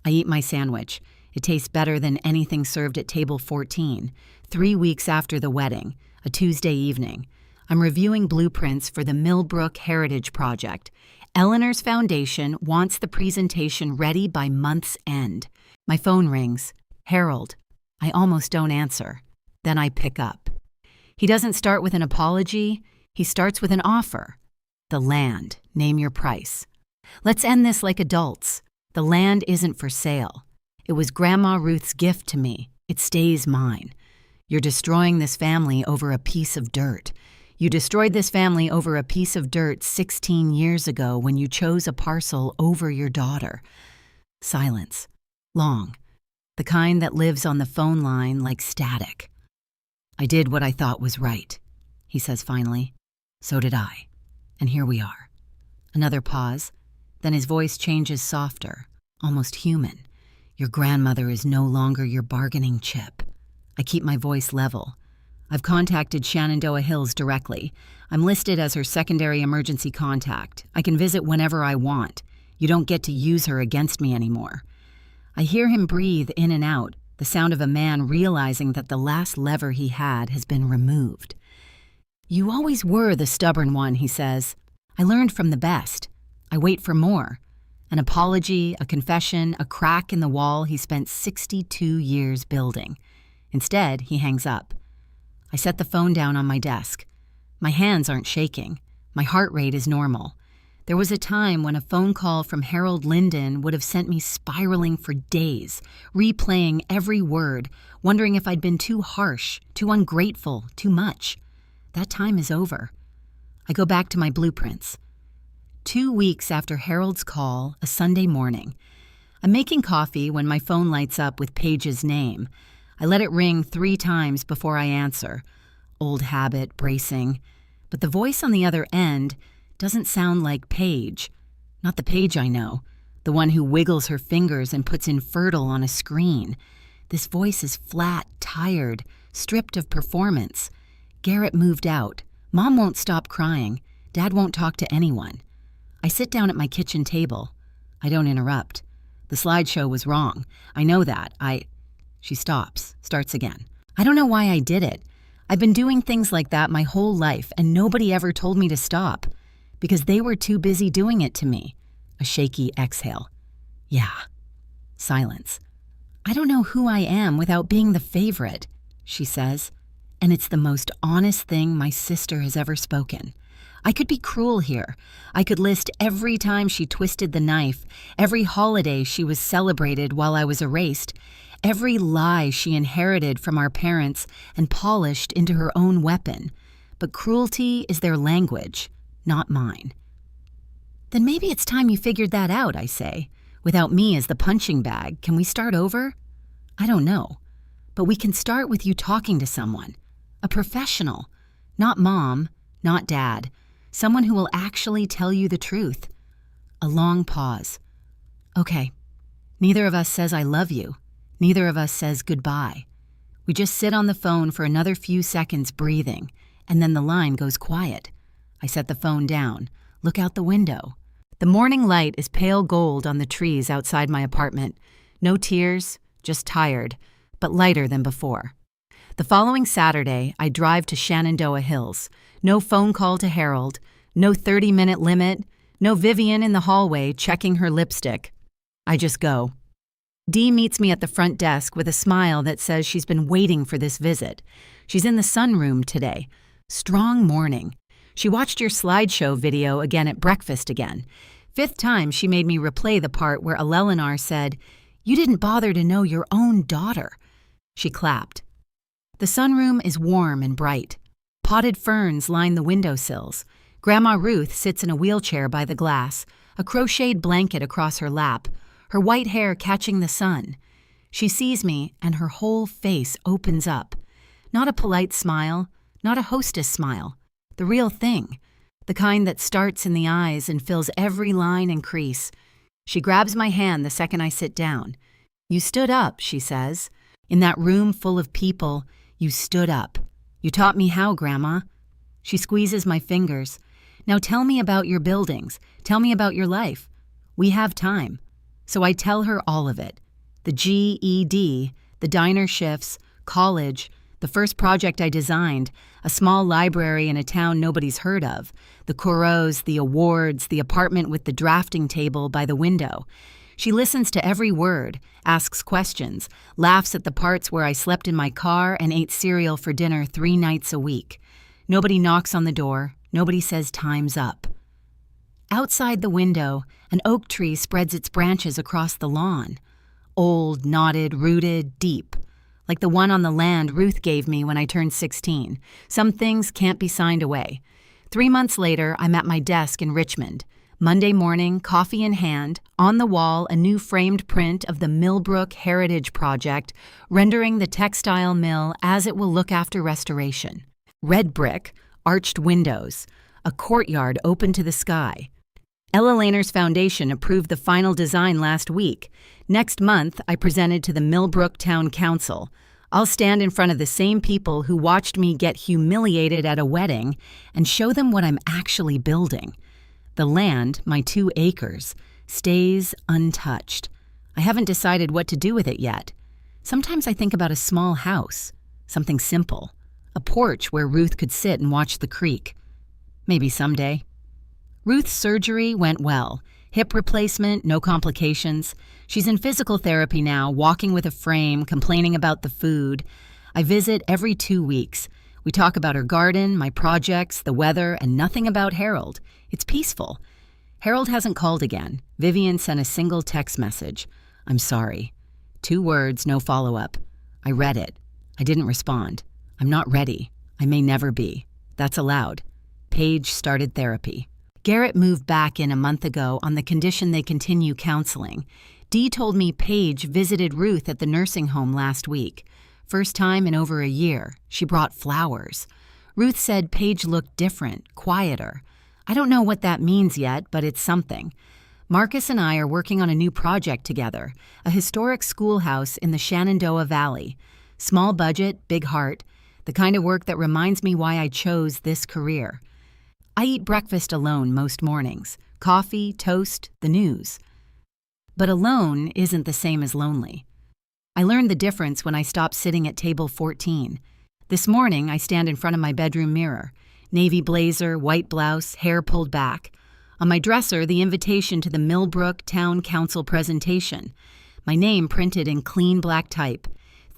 I eat my sandwich. It tastes better than anything served at table 14, 3 weeks after the wedding, a Tuesday evening. I'm reviewing blueprints for the Millbrook Heritage Project. Eleanor's foundation wants the presentation ready by month's end. My phone rings. Harold. I almost don't answer. Then I pick up. He doesn't start with an apology, he starts with an offer. The land, name your price. Let's end this like adults. The land isn't for sale. It was Grandma Ruth's gift to me. It stays mine. You're destroying this family over a piece of dirt. You destroyed this family over a piece of dirt 16 years ago when you chose a parcel over your daughter. Silence. Long. The kind that lives on the phone line like static. I did what I thought was right, he says finally. So did I. And here we are. Another pause. Then his voice changes softer, almost human. Your grandmother is no longer your bargaining chip. I keep my voice level. I've contacted Shenandoah Hills directly. I'm listed as her secondary emergency contact. I can visit whenever I want. You don't get to use her against me anymore. I hear him breathe in and out, the sound of a man realizing that the last lever he had has been removed. You always were the stubborn one, he says. I learned from the best. I wait for more. An apology, a confession, a crack in the wall he spent 62 years building. Instead, he hangs up. I set the phone down on my desk. My hands aren't shaking. My heart rate is normal. There was a time when a phone call from Harold Linden would have sent me spiraling for days, replaying every word, wondering if I'd been too harsh, too ungrateful, too much. That time is over. I go back to my blueprints. 2 weeks after Harold's call, a Sunday morning. I'm making coffee when my phone lights up with Paige's name. I let it ring 3 times before I answer. Old habit, bracing. But the voice on the other end doesn't sound like Paige. Not the Paige I know, the one who wiggles her fingers and puts infertile on a screen. This voice is flat, tired, stripped of performance. Garrett moved out. Mom won't stop crying. Dad won't talk to anyone. I sit down at my kitchen table. I don't interrupt. The slideshow was wrong. I know that. She stops, starts again. I don't know why I did it. I've been doing things like that my whole life, and nobody ever told me to stop. Because they were too busy doing it to me. A shaky exhale. Yeah. Silence. I don't know who I am without being the favorite, she says. And it's the most honest thing my sister has ever spoken. I could be cruel here. I could list every time she twisted the knife, every holiday she was celebrated while I was erased, every lie she inherited from our parents and polished into her own weapon. But cruelty is their language, not mine. Then maybe it's time you figured that out, I say. Without me as the punching bag, can we start over? I don't know. But we can start with you talking to someone. A professional. Not mom, not dad. Someone who will actually tell you the truth. A long pause. Okay. Neither of us says I love you. Neither of us says goodbye. We just sit on the phone for another few seconds breathing, and then the line goes quiet. I set the phone down, look out the window. The morning light is pale gold on the trees outside my apartment. No tears, just tired, but lighter than before. The following Saturday, I drive to Shenandoah Hills. No phone call to Harold, no 30-minute limit, no Vivian in the hallway checking her lipstick. I just go. Dee meets me at the front desk with a smile that says she's been waiting for this visit. She's in the sunroom today. Strong morning. She watched your slideshow video again at breakfast again. 5th time she made me replay the part where Alelinar said, "You didn't bother to know your own daughter." She clapped. The sunroom is warm and bright. Potted ferns line the windowsills. Grandma Ruth sits in a wheelchair by the glass, a crocheted blanket across her lap, her white hair catching the sun. She sees me, and her whole face opens up. Not a polite smile, not a hostess smile. The real thing. The kind that starts in the eyes and fills every line and crease. She grabs my hand the second I sit down. "You stood up," she says. "In that room full of people, you stood up. You taught me how, Grandma." She squeezes my fingers. "Now tell me about your buildings. Tell me about your life. We have time." So I tell her all of it. The GED, the diner shifts, college, the first project I designed, a small library in a town nobody's heard of, the Corot, the awards, the apartment with the drafting table by the window. She listens to every word, asks questions, laughs at the parts where I slept in my car and ate cereal for dinner 3 nights a week. Nobody knocks on the door. Nobody says time's up. Outside the window, an oak tree spreads its branches across the lawn. Old, knotted, rooted, deep. Like the one on the land Ruth gave me when I turned 16. Some things can't be signed away. 3 months later, I'm at my desk in Richmond. Monday morning, coffee in hand, on the wall a new framed print of the Millbrook Heritage Project, rendering the textile mill as it will look after restoration. Red brick, arched windows, a courtyard open to the sky. Ella Lehner's Foundation approved the final design last week. Next month, I presented to the Millbrook Town Council. I'll stand in front of the same people who watched me get humiliated at a wedding and show them what I'm actually building. The land, my 2 acres, stays untouched. I haven't decided what to do with it yet. Sometimes I think about a small house, something simple, a porch where Ruth could sit and watch the creek. Maybe someday. Ruth's surgery went well. Hip replacement, no complications. She's in physical therapy now, walking with a frame, complaining about the food. I visit every 2 weeks. We talk about her garden, my projects, the weather, and nothing about Harold. It's peaceful. Harold hasn't called again. Vivian sent a single text message. I'm sorry. 2 words, no follow-up. I read it. I didn't respond. I'm not ready. I may never be. That's allowed. Paige started therapy. Garrett moved back in a month ago on the condition they continue counseling. Dee told me Paige visited Ruth at the nursing home last week. First time in over a year. She brought flowers. Ruth said Paige looked different, quieter. I don't know what that means yet, but it's something. Marcus and I are working on a new project together, a historic schoolhouse in the Shenandoah Valley. Small budget, big heart, the kind of work that reminds me why I chose this career. I eat breakfast alone most mornings. Coffee, toast, the news. But alone isn't the same as lonely. I learned the difference when I stopped sitting at table 14. This morning, I stand in front of my bedroom mirror. Navy blazer, white blouse, hair pulled back. On my dresser, the invitation to the Millbrook Town Council presentation. My name printed in clean black type.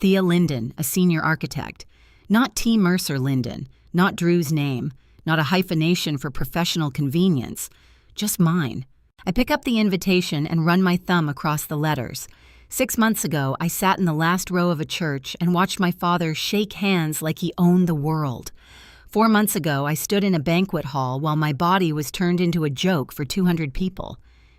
Thea Linden, a senior architect. Not T. Mercer Linden, not Drew's name, not a hyphenation for professional convenience. Just mine. I pick up the invitation and run my thumb across the letters. 6 months ago, I sat in the last row of a church and watched my father shake hands like he owned the world. 4 months ago, I stood in a banquet hall while my body was turned into a joke for 200 people.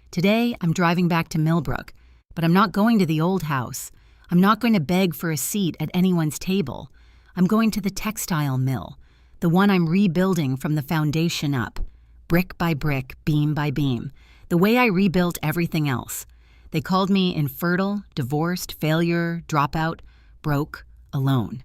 Today, I'm driving back to Millbrook, but I'm not going to the old house. I'm not going to beg for a seat at anyone's table. I'm going to the textile mill, the one I'm rebuilding from the foundation up, brick by brick, beam by beam, the way I rebuilt everything else. They called me infertile, divorced, failure, dropout, broke, alone.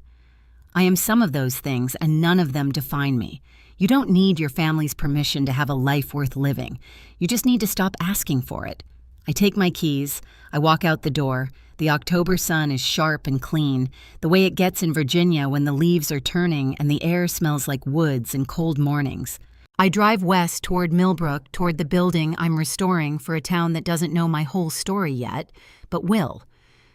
I am some of those things, and none of them define me. You don't need your family's permission to have a life worth living. You just need to stop asking for it. I take my keys. I walk out the door. The October sun is sharp and clean, the way it gets in Virginia when the leaves are turning and the air smells like woods and cold mornings. I drive west toward Millbrook, toward the building I'm restoring for a town that doesn't know my whole story yet, but will.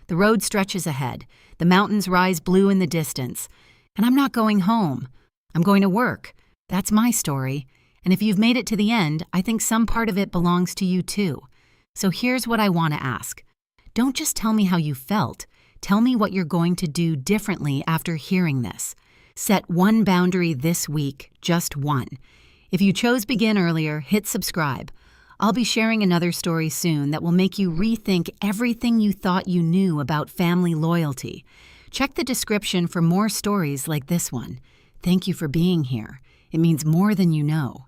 The road stretches ahead. The mountains rise blue in the distance. And I'm not going home. I'm going to work. That's my story. And if you've made it to the end, I think some part of it belongs to you too. So here's what I want to ask. Don't just tell me how you felt. Tell me what you're going to do differently after hearing this. Set one boundary this week, just one. If you chose begin earlier, hit subscribe. I'll be sharing another story soon that will make you rethink everything you thought you knew about family loyalty. Check the description for more stories like this one. Thank you for being here. It means more than you know.